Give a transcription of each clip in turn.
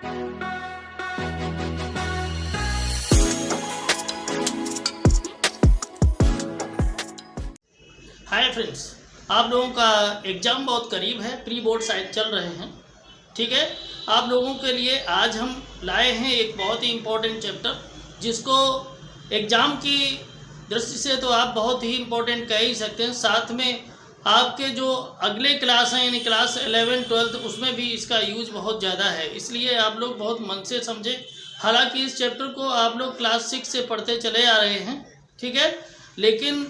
Hi friends, आप लोगों का एग्ज़ाम बहुत करीब है, प्री बोर्ड शायद चल रहे हैं। ठीक है, आप लोगों के लिए आज हम लाए हैं एक बहुत ही इम्पोर्टेंट चैप्टर, जिसको एग्ज़ाम की दृष्टि से तो आप बहुत ही इम्पोर्टेंट कह ही सकते हैं। साथ में आपके जो अगले क्लास हैं यानी क्लास 11, 12 उसमें भी इसका यूज बहुत ज़्यादा है, इसलिए आप लोग बहुत मन से समझें। हालांकि इस चैप्टर को आप लोग क्लास 6 से पढ़ते चले आ रहे हैं, ठीक है, लेकिन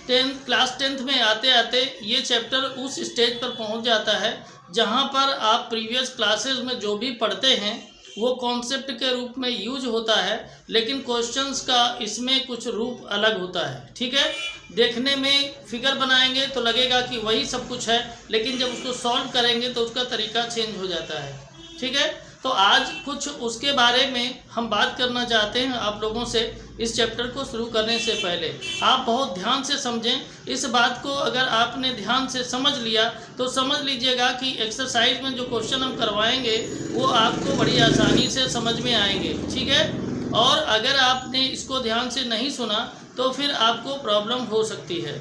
क्लास 10 में आते आते ये चैप्टर उस स्टेज पर पहुंच जाता है जहां पर आप प्रीवियस क्लासेस में जो भी पढ़ते हैं वो कॉन्सेप्ट के रूप में यूज होता है, लेकिन क्वेश्चंस का इसमें कुछ रूप अलग होता है। ठीक है, देखने में फिगर बनाएंगे तो लगेगा कि वही सब कुछ है, लेकिन जब उसको सॉल्व करेंगे तो उसका तरीका चेंज हो जाता है। ठीक है, तो आज कुछ उसके बारे में हम बात करना चाहते हैं आप लोगों से। इस चैप्टर को शुरू करने से पहले आप बहुत ध्यान से समझें इस बात को। अगर आपने ध्यान से समझ लिया तो समझ लीजिएगा कि एक्सरसाइज में जो क्वेश्चन हम करवाएंगे वो आपको बड़ी आसानी से समझ में आएंगे। ठीक है, और अगर आपने इसको ध्यान से नहीं सुना तो फिर आपको प्रॉब्लम हो सकती है।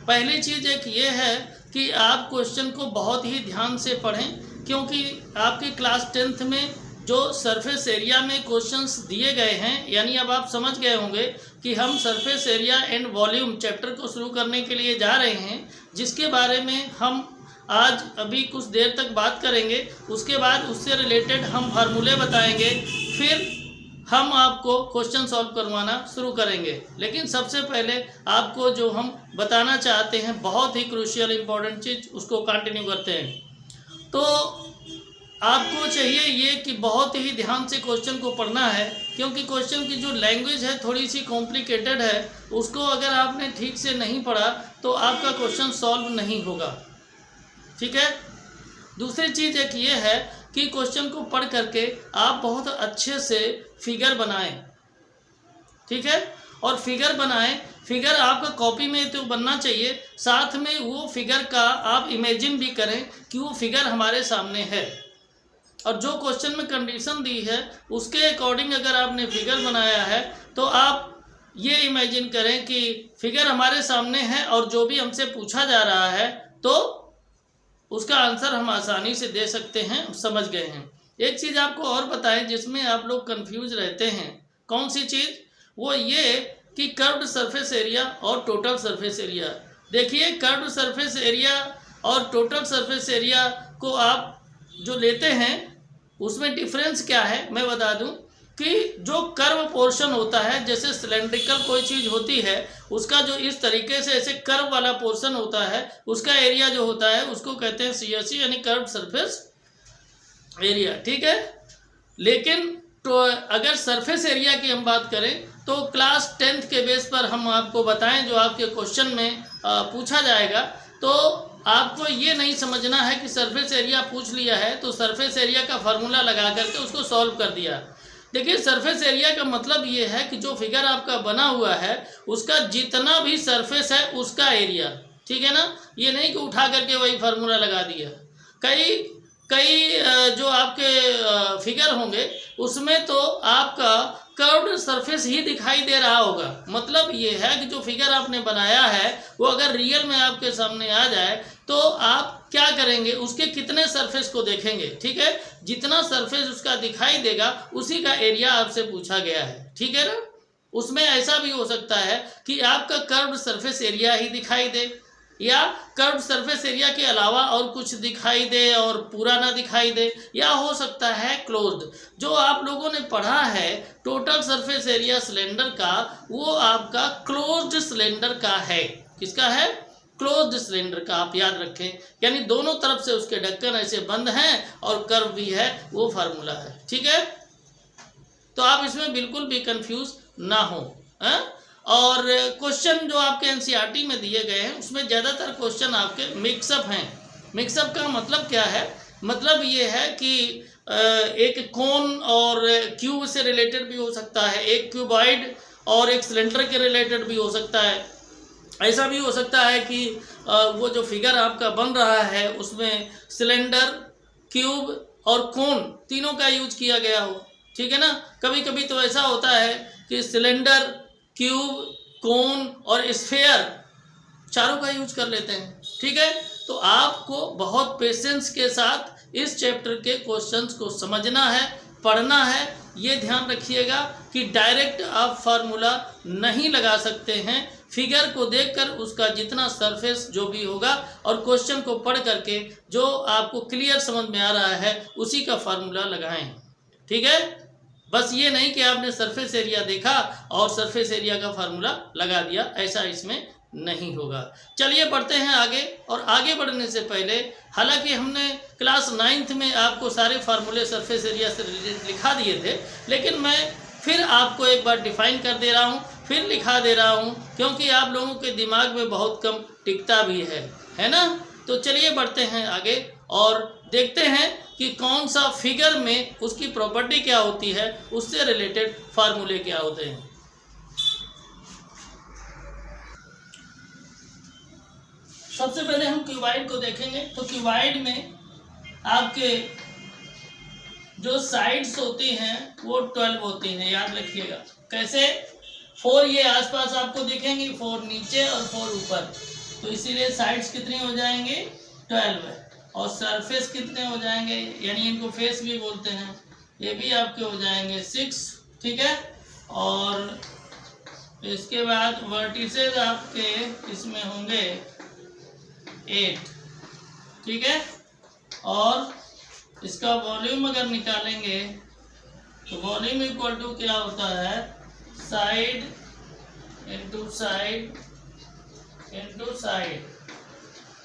पहली चीज़ एक ये है कि आप क्वेश्चन को बहुत ही ध्यान से पढ़ें, क्योंकि आपकी क्लास 10th में जो सरफेस एरिया में क्वेश्चंस दिए गए हैं, यानी अब आप समझ गए होंगे कि हम surface area and volume chapter को शुरू करने के लिए जा रहे हैं, जिसके बारे में हम आज अभी कुछ देर तक बात करेंगे। उसके बाद उससे रिलेटेड हम फार्मूले बताएंगे, फिर हम आपको क्वेश्चन सॉल्व करवाना शुरू करेंगे। लेकिन सबसे पहले आपको जो हम बताना चाहते हैं बहुत ही क्रूशियल इंपॉर्टेंट चीज़, उसको कंटिन्यू करते हैं। तो आपको चाहिए ये कि बहुत ही ध्यान से क्वेश्चन को पढ़ना है, क्योंकि क्वेश्चन की जो लैंग्वेज है थोड़ी सी कॉम्प्लिकेटेड है। उसको अगर आपने ठीक से नहीं पढ़ा तो आपका क्वेश्चन सॉल्व नहीं होगा। ठीक है, दूसरी चीज़ एक ये है कि क्वेश्चन को पढ़ करके आप बहुत अच्छे से फिगर बनाएं। ठीक है, और फिगर बनाएं, फिगर आपका कॉपी में तो बनना चाहिए, साथ में वो फिगर का आप इमेजिन भी करें कि वो फिगर हमारे सामने है, और जो क्वेश्चन में कंडीशन दी है उसके अकॉर्डिंग अगर आपने फिगर बनाया है तो आप ये इमेजिन करें कि फिगर हमारे सामने है और जो भी हमसे पूछा जा रहा है तो उसका आंसर हम आसानी से दे सकते हैं। समझ गए हैं। एक चीज़ आपको और बताएं जिसमें आप लोग कंफ्यूज रहते हैं। कौन सी चीज़? वो ये कि कर्व्ड सरफेस एरिया और टोटल सरफेस एरिया। देखिए, कर्व्ड सरफेस एरिया और टोटल सरफेस एरिया को आप जो लेते हैं उसमें डिफरेंस क्या है मैं बता दूं कि जो कर्व पोर्शन होता है, जैसे सिलेंड्रिकल कोई चीज़ होती है उसका जो इस तरीके से ऐसे कर्व वाला पोर्शन होता है उसका एरिया जो होता है उसको कहते हैं CSE यानी कर्व्ड सरफेस एरिया। ठीक है, लेकिन तो अगर सरफेस एरिया की हम बात करें तो क्लास 10th के बेस पर हम आपको बताएं, जो आपके क्वेश्चन में पूछा जाएगा, तो आपको ये नहीं समझना है कि सरफेस एरिया पूछ लिया है तो सरफेस एरिया का फार्मूला लगा करके उसको सॉल्व कर दिया। देखिए, सरफेस एरिया का मतलब ये है कि जो फिगर आपका बना हुआ है उसका जितना भी सरफेस है उसका एरिया। ठीक है ना, ये नहीं कि उठा करके वही फार्मूला लगा दिया। कई जो आपके फिगर होंगे उसमें तो आपका कर्व्ड सरफेस ही दिखाई दे रहा होगा। मतलब ये है कि जो फिगर आपने बनाया है वो अगर रियल में आपके सामने आ जाए तो आप क्या करेंगे, उसके कितने सरफेस को देखेंगे। ठीक है, जितना सरफेस उसका दिखाई देगा उसी का एरिया आपसे पूछा गया है। ठीक है ना, उसमें ऐसा भी हो सकता है कि आपका कर्व्ड सरफेस एरिया ही दिखाई दे, या कर्व्ड सरफेस एरिया के अलावा और कुछ दिखाई दे और पूरा ना दिखाई दे, या हो सकता है क्लोज्ड। जो आप लोगों ने पढ़ा है टोटल सरफेस एरिया सिलेंडर का, वो आपका क्लोज्ड सिलेंडर का है। किसका है? क्लोज्ड सिलेंडर का। आप याद रखें, यानी दोनों तरफ से उसके ढक्कन ऐसे बंद हैं और कर्व भी है, वो फार्मूला है। ठीक है, तो आप इसमें बिल्कुल भी कंफ्यूज ना हो। और क्वेश्चन जो आपके एनसीईआरटी में दिए गए हैं उसमें ज़्यादातर क्वेश्चन आपके मिक्सअप हैं। मिक्सअप का मतलब क्या है? मतलब ये है कि एक कोन और क्यूब से रिलेटेड भी हो सकता है, एक क्यूबॉइड और एक सिलेंडर के रिलेटेड भी हो सकता है। ऐसा भी हो सकता है कि वो जो फिगर आपका बन रहा है उसमें सिलेंडर, क्यूब और कोन तीनों का यूज किया गया हो, ठीक है ना। कभी कभी तो ऐसा होता है कि सिलेंडर, क्यूब, कोन और स्फेयर चारों का यूज कर लेते हैं, ठीक है। तो आपको बहुत पेशेंस के साथ इस चैप्टर के क्वेश्चंस को समझना है, पढ़ना है। ये ध्यान रखिएगा कि डायरेक्ट आप फार्मूला नहीं लगा सकते हैं, फिगर को देखकर उसका जितना सरफेस जो भी होगा और क्वेश्चन को पढ़ करके जो आपको क्लियर समझ में आ रहा है उसी का फार्मूला लगाएं, ठीक है। बस ये नहीं कि आपने सरफेस एरिया देखा और सरफेस एरिया का फार्मूला लगा दिया, ऐसा इसमें नहीं होगा। चलिए बढ़ते हैं आगे। और आगे बढ़ने से पहले, हालांकि हमने क्लास 9th में आपको सारे फार्मूले सरफेस एरिया से रिलेटेड लिखा दिए थे, लेकिन मैं फिर आपको एक बार डिफाइन कर दे रहा हूँ, फिर लिखा दे रहा हूँ, क्योंकि आप लोगों के दिमाग में बहुत कम टिकता भी है ना। तो चलिए बढ़ते हैं आगे और देखते हैं कि कौन सा फिगर में उसकी प्रॉपर्टी क्या होती है, उससे रिलेटेड फार्मूले क्या होते हैं। सबसे पहले हम क्यूबाइड को देखेंगे। तो क्यूबाइड में आपके जो साइड्स होती हैं वो 12 होती हैं, याद रखिएगा। कैसे? 4 ये आसपास आपको दिखेंगी, 4 नीचे और 4 ऊपर, तो इसीलिए साइड्स कितनी हो जाएंगे? 12। और सरफेस कितने हो जाएंगे, यानी इनको फेस भी बोलते हैं, ये भी आपके हो जाएंगे 6, ठीक है। और इसके बाद वर्टिसेस आपके इसमें होंगे 8, ठीक है। और इसका वॉल्यूम अगर निकालेंगे तो वॉल्यूम इक्वल टू क्या होता है? Side into side into side,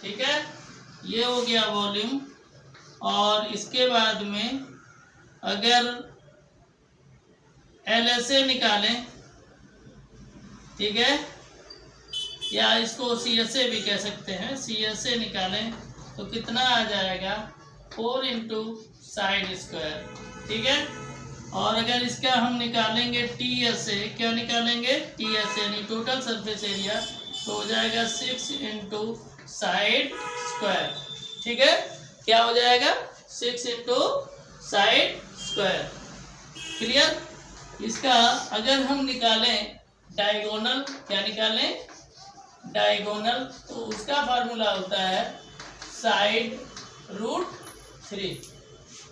ठीक है। ये हो गया वॉल्यूम। और इसके बाद में अगर LSA निकालें, ठीक है, या इसको CSA भी कह सकते हैं, CSA निकालें तो कितना आ जाएगा? 4 इंटू साइड स्क्वायर, ठीक है। और अगर इसका हम निकालेंगे TSA, क्या निकालेंगे? TSA यानी टोटल सरफेस एरिया, तो हो जाएगा 6 इंटू साइड स्क्वायर, ठीक है। क्या हो जाएगा? 6 इंटू साइड स्क्वायर। क्लियर? इसका अगर हम निकालें डायगोनल, क्या निकालें? डायगोनल, तो उसका फार्मूला होता है साइड रूट 3।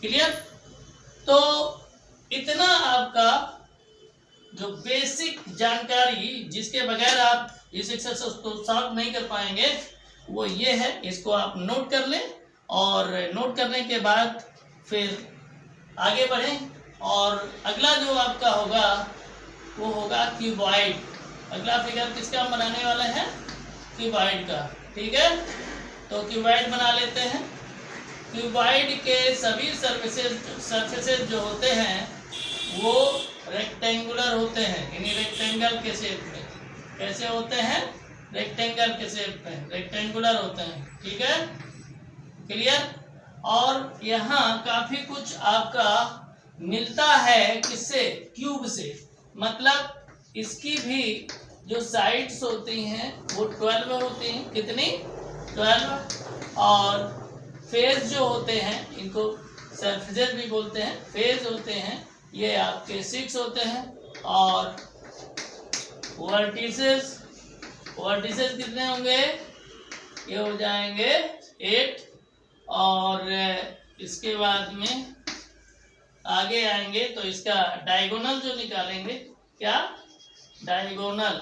क्लियर? तो इतना आपका जो बेसिक जानकारी जिसके बगैर आप इस एक्सरसाइज को सॉल्व नहीं कर पाएंगे वो ये है, इसको आप नोट कर लें। और नोट करने के बाद फिर आगे बढ़ें। और अगला जो आपका होगा वो होगा क्यूबॉइड। अगला फिगर किसका हम बनाने वाले हैं? क्यूबॉइड का, ठीक है। तो क्यूबॉइड बना लेते हैं। क्यूबॉइड के सभी सरफेसेस जो होते हैं वो रेक्टेंगुलर होते हैं, यानी रेक्टेंगल के शेप में। कैसे होते हैं? रेक्टेंगल के शेप में, रेक्टेंगुलर होते हैं, ठीक है। क्लियर? और यहाँ काफ़ी कुछ आपका मिलता है किससे? क्यूब से। मतलब इसकी भी जो साइड्स होती हैं वो 12 होती हैं। कितनी? 12। और फेस जो होते हैं, इनको सरफेसेस भी बोलते हैं, फेस होते हैं, ये आपके 6 होते हैं। और वर्टिसेस कितने होंगे? ये हो जाएंगे 8। और इसके बाद में आगे आएंगे तो इसका डायगोनल जो निकालेंगे, क्या? डायगोनल,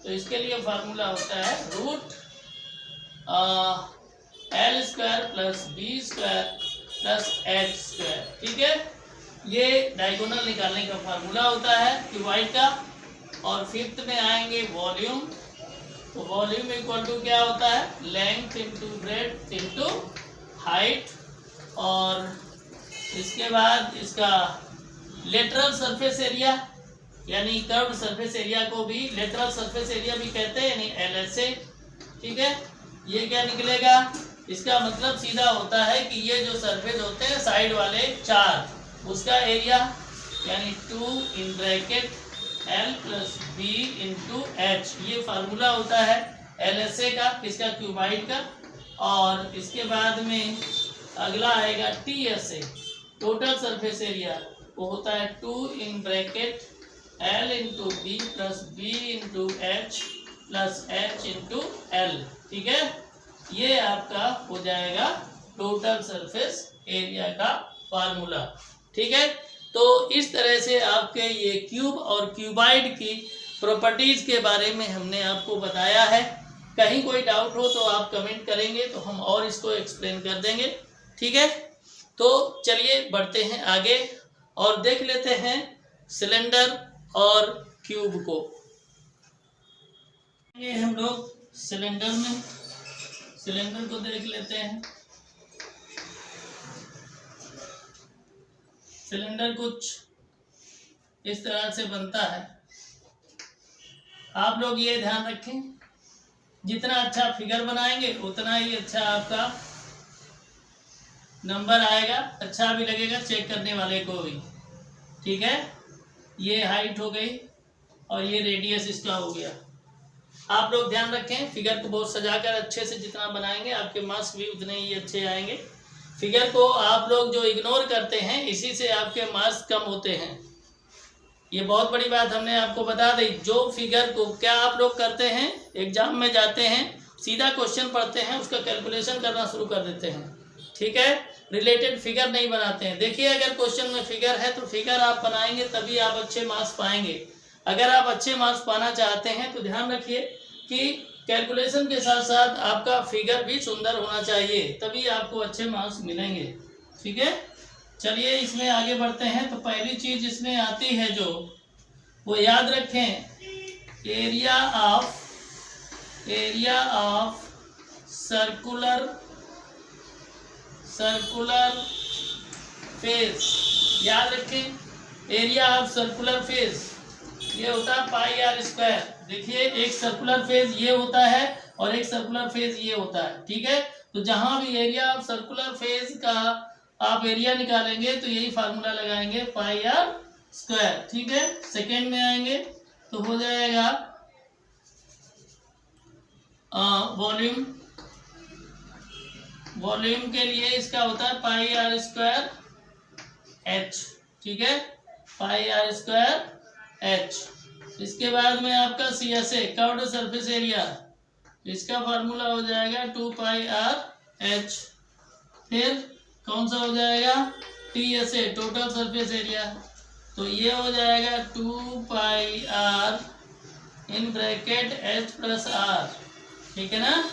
तो इसके लिए फार्मूला होता है root L square plus B square plus H square, ठीक है। ये डायगोनल निकालने का फार्मूला होता है क्यूबॉइड का। और 5th में आएंगे वॉल्यूम। तो वॉल्यूम इक्वल टू क्या होता है? Length into breadth into height. और इसके बाद इसका लेटरल सरफेस एरिया, यानी कर्व्ड सरफेस एरिया को भी लेटरल सरफेस एरिया भी कहते हैं, यानी LSA, ठीक है। ये क्या निकलेगा? इसका मतलब सीधा होता है कि ये जो सरफेस होते हैं साइड वाले 4, उसका एरिया यानी 2 in bracket L plus B into H, ये फार्मूला होता है LSA का, किसका? क्यूबॉइड का। और इसके बाद में अगला आएगा TSA, टोटल सरफेस एरिया, वो होता है 2 in bracket L into b plus b into h plus h into l. ठीक है, ये आपका हो जाएगा टोटल सरफेस एरिया का फार्मूला। ठीक है, तो इस तरह से आपके ये क्यूब और क्यूबाइड की प्रॉपर्टीज के बारे में हमने आपको बताया है। कहीं कोई डाउट हो तो आप कमेंट करेंगे तो हम और इसको एक्सप्लेन कर देंगे। ठीक है, तो चलिए बढ़ते हैं आगे और देख लेते हैं सिलेंडर और क्यूब को। ये हम लोग सिलेंडर में सिलेंडर को देख लेते हैं। सिलेंडर कुछ इस तरह से बनता है। आप लोग ये ध्यान रखें, जितना अच्छा फिगर बनाएंगे उतना ही अच्छा आपका नंबर आएगा, अच्छा भी लगेगा चेक करने वाले को भी। ठीक है, ये हाइट हो गई और ये रेडियस इसका हो गया। आप लोग ध्यान रखें, फिगर को बहुत सजाकर अच्छे से जितना बनाएंगे आपके मार्क्स भी उतने ही अच्छे आएंगे। फिगर को आप लोग जो इग्नोर करते हैं इसी से आपके मार्क्स कम होते हैं। ये बहुत बड़ी बात हमने आपको बता दी। जो फिगर को क्या आप लोग करते हैं, एग्जाम में जाते हैं सीधा क्वेश्चन पढ़ते हैं, उसका कैलकुलेशन करना शुरू कर देते हैं। ठीक है, रिलेटेड फिगर नहीं बनाते हैं। देखिए, अगर क्वेश्चन में फिगर है तो फिगर आप बनाएंगे तभी आप अच्छे मार्क्स पाएंगे। अगर आप अच्छे मार्क्स पाना चाहते हैं तो ध्यान रखिए कि कैलकुलेशन के साथ साथ आपका फिगर भी सुंदर होना चाहिए, तभी आपको अच्छे मार्क्स मिलेंगे। ठीक है, चलिए इसमें आगे बढ़ते हैं। तो पहली चीज इसमें आती है जो, वो याद रखें, एरिया ऑफ सर्कुलर फेस। याद रखें, एरिया ऑफ सर्कुलर फेस ये होता है पाई आर स्क्वायर। देखिए, एक सर्कुलर फेज ये होता है और एक सर्कुलर फेज ये होता है। ठीक है, तो जहां भी एरिया ऑफ सर्कुलर फेज का आप एरिया निकालेंगे तो यही फार्मूला लगाएंगे, पाई आर स्क्वायर। ठीक है, सेकेंड में आएंगे तो हो जाएगा वॉल्यूम के लिए इसका होता है पाई आर स्क्वायर एच। ठीक है, पाई आर स्क्वायर एच। इसके बाद में आपका CSA, कर्व्ड सरफेस एरिया, इसका फार्मूला हो जाएगा 2 पाई आर एच। फिर कौन सा हो जाएगा, TSA, टोटल सरफेस एरिया, तो ये हो जाएगा 2 pi r in bracket h plus r. ठीक है ना,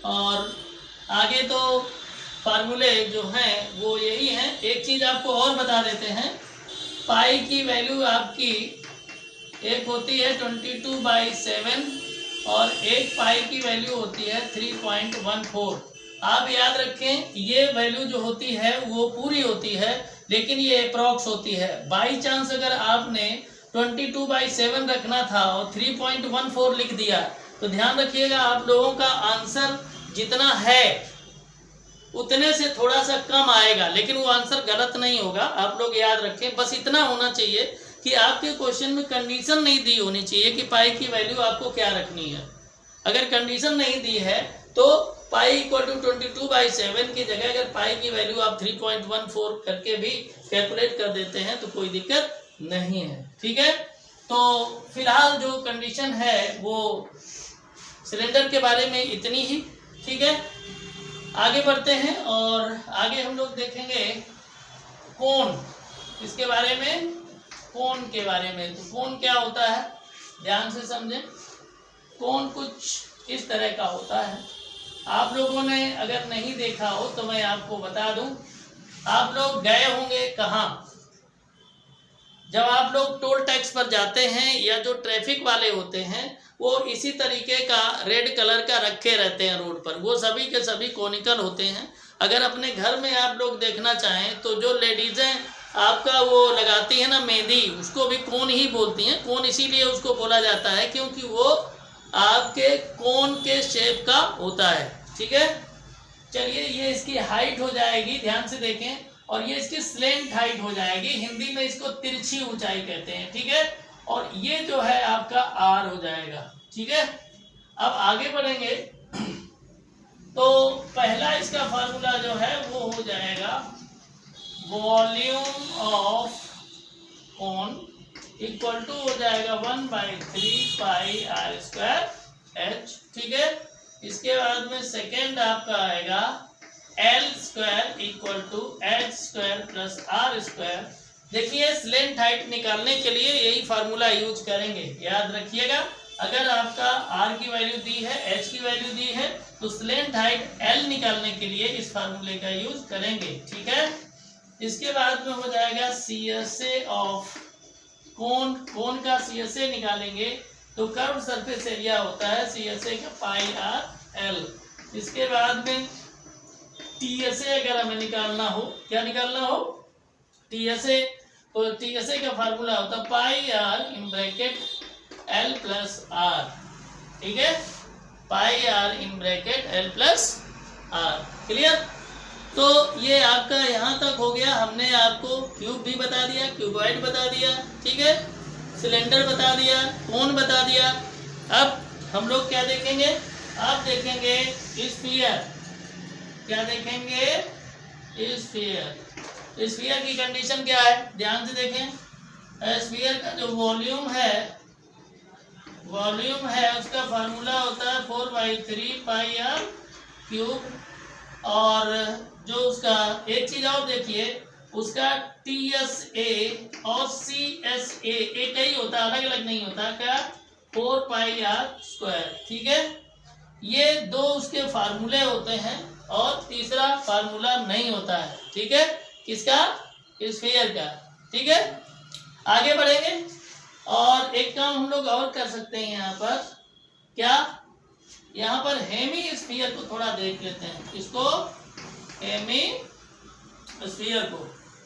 और आगे तो फार्मूले जो हैं वो यही हैं। एक चीज़ आपको और बता देते हैं, पाई की वैल्यू आपकी एक होती है 22/7 और एक पाई की वैल्यू होती है 3.14। आप याद रखें, ये वैल्यू जो होती है वो पूरी होती है, लेकिन ये अप्रॉक्स होती है। बाई चांस अगर आपने 22/7 रखना था और 3.14 लिख दिया तो ध्यान रखिएगा, आप लोगों का आंसर जितना है उतने से थोड़ा सा कम आएगा, लेकिन वो आंसर गलत नहीं होगा। आप लोग याद रखें, बस इतना होना चाहिए कि आपके क्वेश्चन में कंडीशन नहीं दी होनी चाहिए कि पाई की वैल्यू आपको क्या रखनी है। अगर कंडीशन नहीं दी है तो पाई इक्वल टू 22/7 की जगह अगर पाई की वैल्यू आप 3.14 करके भी कैलकुलेट कर देते हैं तो कोई दिक्कत नहीं है। ठीक है, तो फिलहाल जो कंडीशन है वो सिलेंडर के बारे में इतनी ही। ठीक है, आगे बढ़ते हैं और आगे हम लोग देखेंगे कोन, इसके बारे में, कोन के बारे में। तो कोन क्या होता है, ध्यान से समझें। कोन कुछ इस तरह का होता है। आप लोगों ने अगर नहीं देखा हो तो मैं आपको बता दूं, आप लोग गए होंगे कहाँ, जब आप लोग टोल टैक्स पर जाते हैं या जो ट्रैफिक वाले होते हैं वो इसी तरीके का रेड कलर का रखे रहते हैं रोड पर, वो सभी के सभी कोनिकल होते हैं। अगर अपने घर में आप लोग देखना चाहें तो जो लेडीज़ें आपका वो लगाती है ना मेहंदी, उसको भी कोन ही बोलती हैं। कोन इसीलिए उसको बोला जाता है क्योंकि वो आपके कोन के शेप का होता है। ठीक है, चलिए ये इसकी हाइट हो जाएगी, ध्यान से देखें, और ये इसकी स्लेंट हाइट हो जाएगी। हिंदी में इसको तिरछी ऊंचाई कहते हैं। ठीक है, और ये जो है आपका आर हो जाएगा। ठीक है, अब आगे बढ़ेंगे तो पहला इसका फार्मूला जो है वो हो जाएगा volume of cone equal to हो जाएगा 1/3 पाई आर स्क्वायर एच। ठीक है, इसके बाद में सेकेंड आपका आएगा l square equal to h square plus r square. देखिए स्लेंट हाइट निकालने के लिए यही फार्मूला यूज करेंगे, याद रखिएगा। अगर आपका आर की वैल्यू दी है, एच की वैल्यू दी है, तो स्लेंट हाइट एल निकालने के लिए इस फार्मूले का यूज करेंगे। ठीक है, इसके बाद में हो जाएगा CSA ऑफ कोन। कोन का CSA निकालेंगे तो कर्व सरफेस एरिया होता है CSA का पाई आर एल। इसके बाद में TSA अगर हमें निकालना हो, क्या निकालना हो, TSA, तो TSA का फार्मूला होता है pi r in bracket l plus r. ठीक है, pi r in bracket l plus r. Clear? तो ये आपका यहाँ तक हो गया। हमने आपको क्यूब भी बता दिया, क्यूबॉइड बता दिया, ठीक है, सिलेंडर बता दिया, कोन बता दिया। अब हम लोग क्या देखेंगे? आप देखेंगे स्फीयर। क्या देखेंगे? स्फीयर। स्फीयर की कंडीशन क्या है, ध्यान से देखें। स्फीयर का जो वॉल्यूम है उसका फार्मूला होता है 4/3 पाई आर क्यूब। और जो उसका एक चीज और देखिए, उसका TSA और CSA एक ही होता है, अलग अलग नहीं होता। क्या? 4 पाई आर स्क्वायर। ठीक है, ये दो उसके फार्मूले होते हैं और तीसरा फार्मूला नहीं होता है। ठीक है, किसका? स्फीयर का। ठीक है, आगे बढ़ेंगे और एक काम हम लोग और कर सकते हैं यहाँ पर। क्या? यहाँ पर हेमी स्फीयर को थोड़ा देख लेते हैं। इसको हेमी स्फीयर को,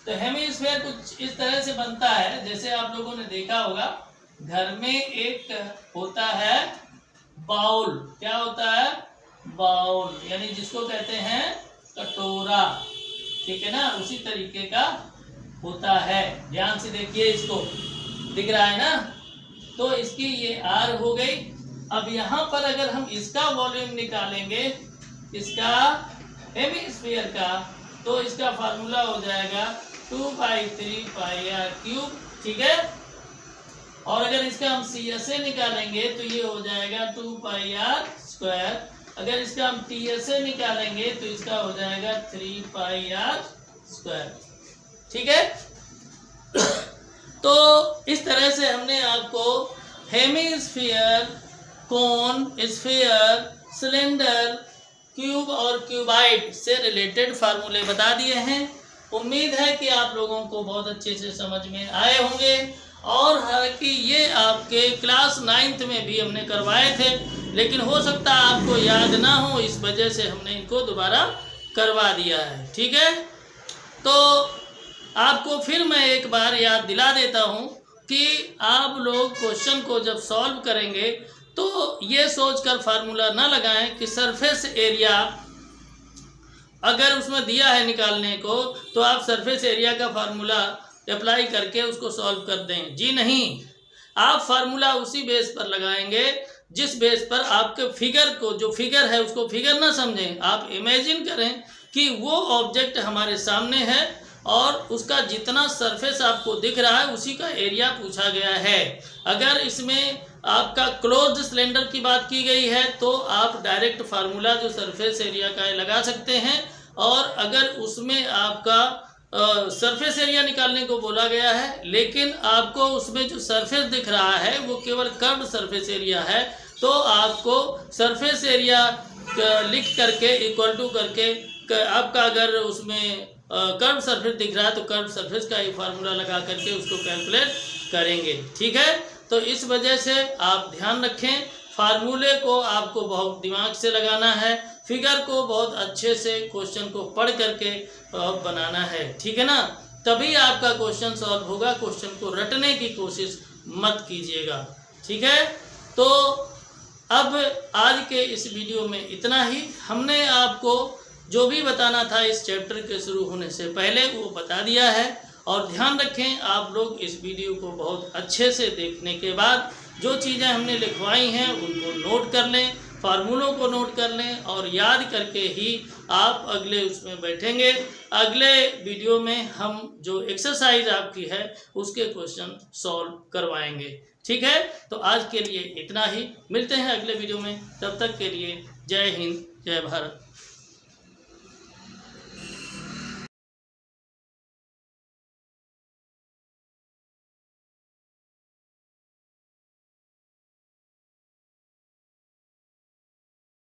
तो हेमी स्फीयर कुछ इस तरह से बनता है, जैसे आप लोगों ने देखा होगा घर में एक होता है बाउल। क्या होता है? बाउल, यानी जिसको कहते हैं कटोरा। ठीक है ना, उसी तरीके का होता है। ध्यान से देखिए, इसको दिख रहा है ना, तो इसकी ये आर हो गई। अब यहाँ पर अगर हम इसका वॉल्यूम निकालेंगे, इसका हेमीस्फीयर का, तो इसका फार्मूला हो जाएगा 2/3 पाई आर क्यूब। ठीक है, और अगर इसका हम CSA निकालेंगे तो ये हो जाएगा 2 पाई आर स्क्वायर। अगर इसका हम TSA निकालेंगे तो इसका हो जाएगा 3 पाई आर स्क्वायर। ठीक है, तो इस तरह से हमने आपको हेमीस्फीयर, कोन, स्फीयर, सिलेंडर, क्यूब और क्यूबाइड से रिलेटेड फार्मूले बता दिए हैं। उम्मीद है कि आप लोगों को बहुत अच्छे से समझ में आए होंगे। और हालांकि ये आपके क्लास 9th में भी हमने करवाए थे, लेकिन हो सकता है आपको याद ना हो, इस वजह से हमने इनको दोबारा करवा दिया है। ठीक है, तो आपको फिर मैं एक बार याद दिला देता हूँ कि आप लोग क्वेश्चन को जब सॉल्व करेंगे तो ये सोचकर फार्मूला ना लगाएं कि सरफेस एरिया अगर उसमें दिया है निकालने को तो आप सरफेस एरिया का फार्मूला अप्लाई करके उसको सॉल्व कर दें। जी नहीं, आप फार्मूला उसी बेस पर लगाएंगे जिस बेस पर आपके फिगर को, जो फिगर है उसको फिगर ना समझें, आप इमेजिन करें कि वो ऑब्जेक्ट हमारे सामने है और उसका जितना सरफेस आपको दिख रहा है उसी का एरिया पूछा गया है। अगर इसमें आपका क्लोज्ड सिलेंडर की बात की गई है तो आप डायरेक्ट फार्मूला जो सरफेस एरिया का है लगा सकते हैं। और अगर उसमें आपका सरफेस एरिया निकालने को बोला गया है, लेकिन आपको उसमें जो सरफेस दिख रहा है वो केवल कर्व्ड सरफेस एरिया है, तो आपको सरफेस एरिया लिख करके इक्वल टू करके आपका अगर उसमें कर्व सरफेस दिख रहा है तो कर्व सरफेस का ही फार्मूला लगा करके उसको कैलकुलेट करेंगे। ठीक है, तो इस वजह से आप ध्यान रखें, फार्मूले को आपको बहुत दिमाग से लगाना है, फिगर को बहुत अच्छे से क्वेश्चन को पढ़ करके बनाना है। ठीक है ना, तभी आपका क्वेश्चन सॉल्व होगा। क्वेश्चन को रटने की कोशिश मत कीजिएगा। ठीक है, तो अब आज के इस वीडियो में इतना ही। हमने आपको जो भी बताना था इस चैप्टर के शुरू होने से पहले वो बता दिया है। और ध्यान रखें, आप लोग इस वीडियो को बहुत अच्छे से देखने के बाद जो चीज़ें हमने लिखवाई हैं उनको नोट कर लें, फार्मूलों को नोट कर लें और याद करके ही आप अगले उसमें बैठेंगे। अगले वीडियो में हम जो एक्सरसाइज आपकी है उसके क्वेश्चन सॉल्व करवाएंगे। ठीक है, तो आज के लिए इतना ही, मिलते हैं अगले वीडियो में। तब तक के लिए जय हिंद, जय भारत।